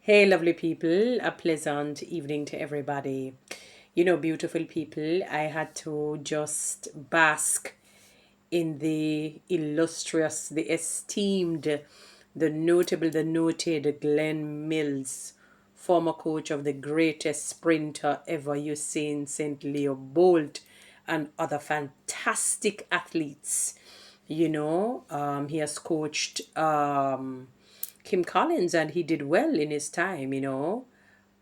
Hey, lovely people, a pleasant evening to everybody. You know, beautiful people, I had to just bask in the illustrious, the esteemed, the notable, the noted Glen Mills, former coach of the greatest sprinter ever, Usain St. Leo Bolt, and other fantastic athletes. He has coached Kim Collins, and he did well in his time.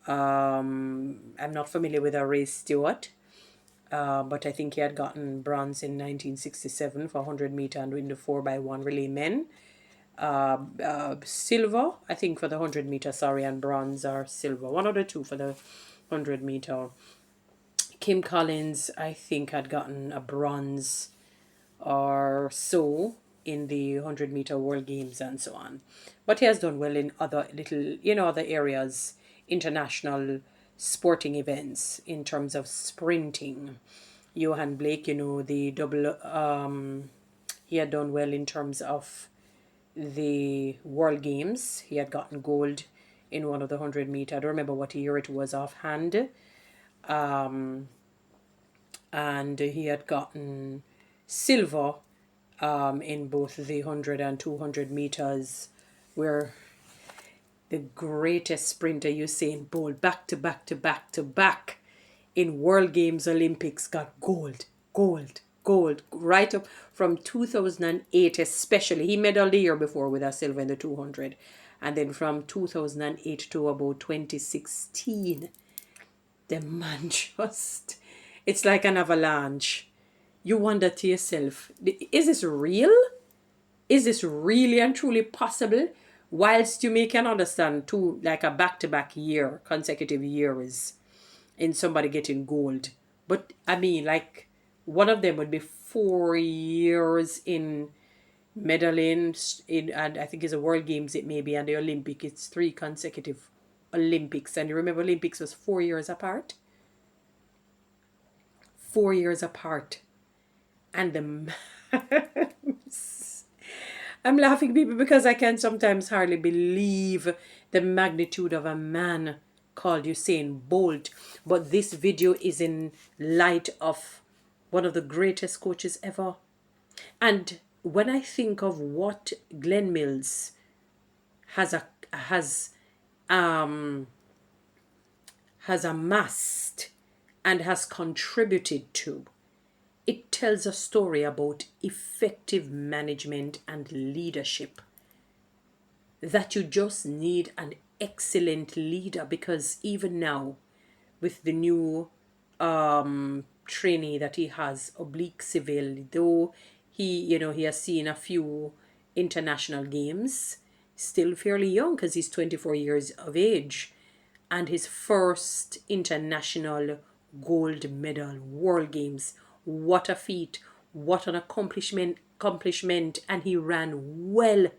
I'm not familiar with a Ray Stewart, but I think he had gotten bronze in 1967 for 100 meter and in the 4x1 relay men. Silver, I think, for the 100 meter, sorry, and bronze or silver. One of the two for the 100 meter. Kim Collins, I think, had gotten a bronze or so in the 100 meter world games and so on, but he has done well in other other areas, international sporting events in terms of sprinting. Johan Blake, the double, he had done well in terms of the world games. He had gotten gold in one of the 100 meter. I don't remember what year it was offhand. And he had gotten silver in both the 100 and 200 meters, where the greatest sprinter Usain Bolt, back to back to back to back in World Games, Olympics, got gold, gold, gold, right up from 2008 especially. He medaled the year before with a silver in the 200. And then from 2008 to about 2016, the man just, it's like an avalanche. You wonder to yourself, is this real? Is this really and truly possible? Whilst you may can understand two, like a back-to-back year, consecutive years in somebody getting gold. But I mean, like, one of them would be 4 years in medaling in, and I think it's a World Games, it may be, and the Olympic, it's 3 consecutive Olympics. And you remember Olympics was 4 years apart? 4 years apart. And the I'm laughing, people, because I can sometimes hardly believe the magnitude of a man called Usain Bolt. But this video is in light of one of the greatest coaches ever. And when I think of what Glen Mills has um has amassed and has contributed to, it tells a story about effective management and leadership. That you just need an excellent leader, because even now, with the new trainee that he has, oblique civil, though he has seen a few international games, still fairly young because he's 24 years of age, and his first international gold medal, world games. What a feat, what an accomplishment. And he ran well.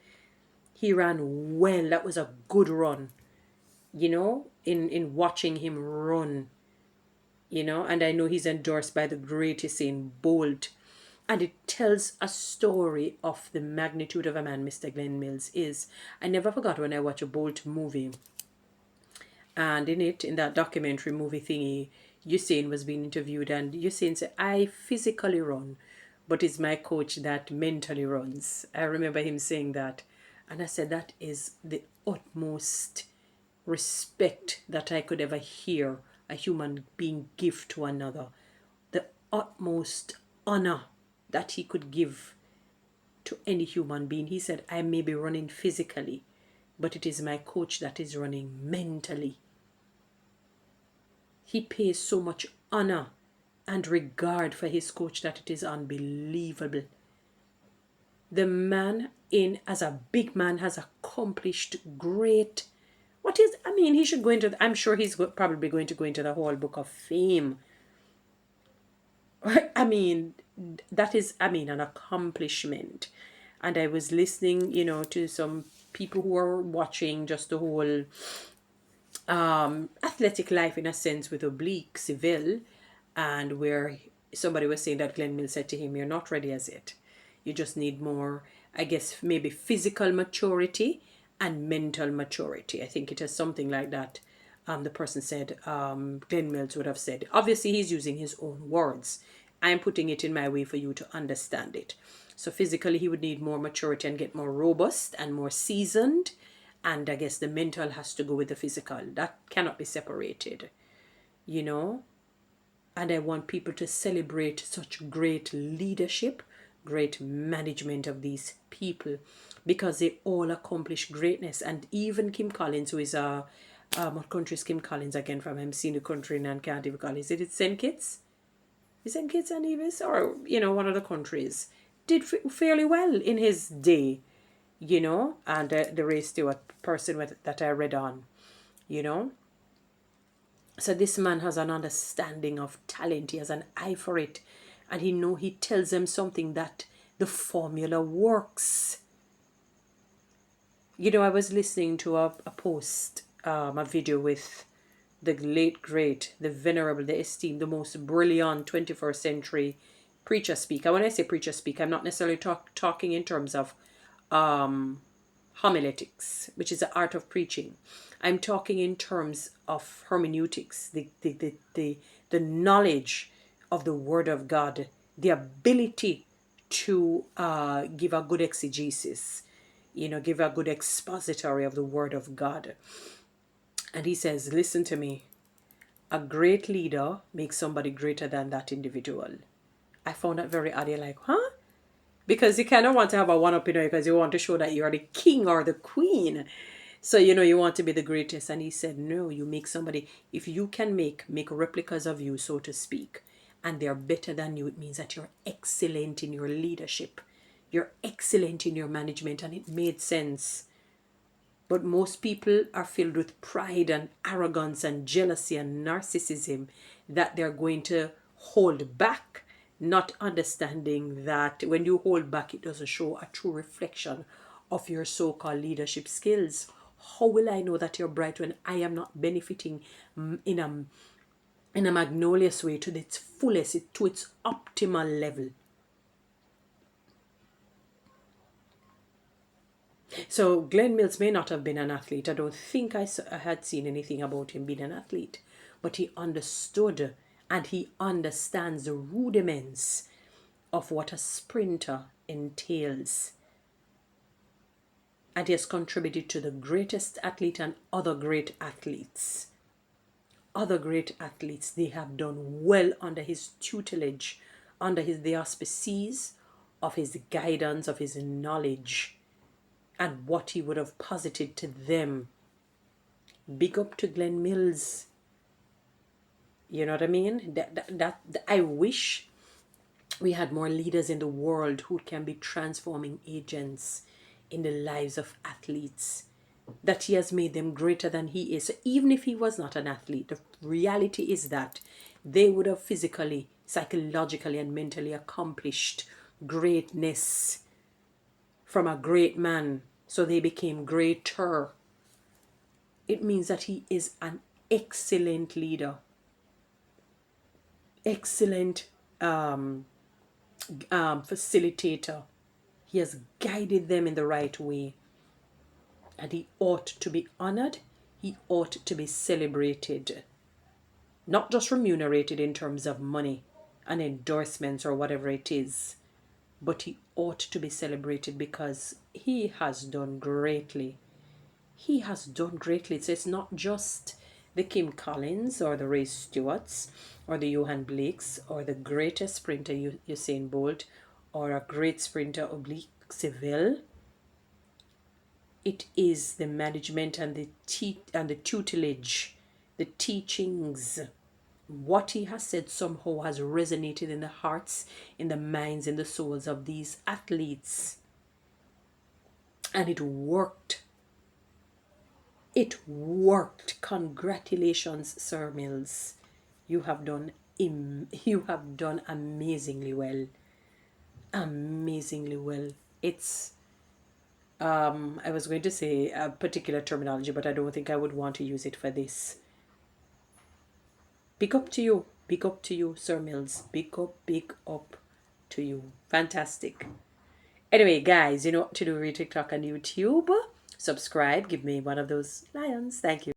That was a good run, in watching him run, and I know he's endorsed by the greatest in Bolt. And it tells a story of the magnitude of a man Mr. Glen Mills is. I never forgot when I watched a Bolt movie, and in that documentary movie thingy, Usain was being interviewed, and Usain said, I physically run, but it's my coach that mentally runs. I remember him saying that. And I said, that is the utmost respect that I could ever hear a human being give to another. The utmost honor that he could give to any human being. He said, I may be running physically, but it is my coach that is running mentally. He pays so much honor and regard for his coach that it is unbelievable. The man, as a big man, has accomplished great. He should go into, I'm sure he's probably going to go into the Hall Book of Fame. I mean, that is, an accomplishment. And I was listening, to some people who are watching just the whole athletic life, in a sense, with oblique Seville, and where somebody was saying that Glen Mill said to him, you're not ready as yet. You just need more, I guess, maybe physical maturity and mental maturity. I think it is something like that. The person said, Glen Mills would have said. Obviously, he's using his own words. I'm putting it in my way for you to understand it. So physically, he would need more maturity and get more robust and more seasoned. And I guess the mental has to go with the physical. That cannot be separated, you know. And I want people to celebrate such great leadership, great management of these people, because they all accomplish greatness. And even Kim Collins, who is what country is Kim Collins again from? I'm seeing the country and can't even call it. Is it St. Kitts? Is St. Kitts and Nevis? Or, one of the countries. Did fairly well in his day, and the race steward person that I read on, you know. So this man has an understanding of talent. He has an eye for it. And he tells them something that the formula works. I was listening to a post, a video with the late, great, the venerable, the esteemed, the most brilliant 21st century preacher speaker. When I say preacher speaker, I'm not necessarily talking in terms of homiletics, which is the art of preaching. I'm talking in terms of hermeneutics, the knowledge of the Word of God, the ability to give a good exegesis, give a good expository of the Word of God. And he says, listen to me, a great leader makes somebody greater than that individual. I found that very odd. You're like, huh? Because you kind of want to have a one-up, because you want to show that you're the king or the queen. So, you want to be the greatest. And he said, no, you make somebody, if you can make replicas of you, so to speak, and they're better than you, it means that you're excellent in your leadership. You're excellent in your management. And it made sense. But most people are filled with pride and arrogance and jealousy and narcissism that they're going to hold back, not understanding that when you hold back, it doesn't show a true reflection of your so-called leadership skills. How will I know that you're bright when I am not benefiting in a magnolious way to its fullest, to its optimal level? So Glen Mills may not have been an athlete. I don't think I had seen anything about him being an athlete. But he understood and he understands the rudiments of what a sprinter entails. And he has contributed to the greatest athlete and other great athletes. Other great athletes, they have done well under his tutelage, under the auspices of his guidance, of his knowledge, and what he would have posited to them. Big up to Glen Mills. You know what I mean? That I wish we had more leaders in the world who can be transforming agents in the lives of athletes. That he has made them greater than he is. So even if he was not an athlete, the reality is that they would have physically, psychologically, and mentally accomplished greatness from a great man. So they became greater. It means that he is an excellent leader. Excellent facilitator. He has guided them in the right way. And he ought to be honored. He ought to be celebrated. Not just remunerated in terms of money and endorsements or whatever it is. But he ought to be celebrated because he has done greatly. He has done greatly. So it's not just the Kim Collins or the Ray Stewarts or the Johan Blakes or the greatest sprinter Usain Bolt or a great sprinter Oblique Seville. It is the management and the tutelage, the teachings. What he has said somehow has resonated in the hearts, in the minds, in the souls of these athletes. And it worked. It worked. Congratulations, Sir Mills. You have done amazingly well. Amazingly well. It's I was going to say a particular terminology, but I don't think I would want to use it for this. Big up to you. Big up to you, Sir Mills. Big up to you. Fantastic. Anyway, guys, you know what to do with TikTok and YouTube. subscribe, give me one of those lions. Thank you.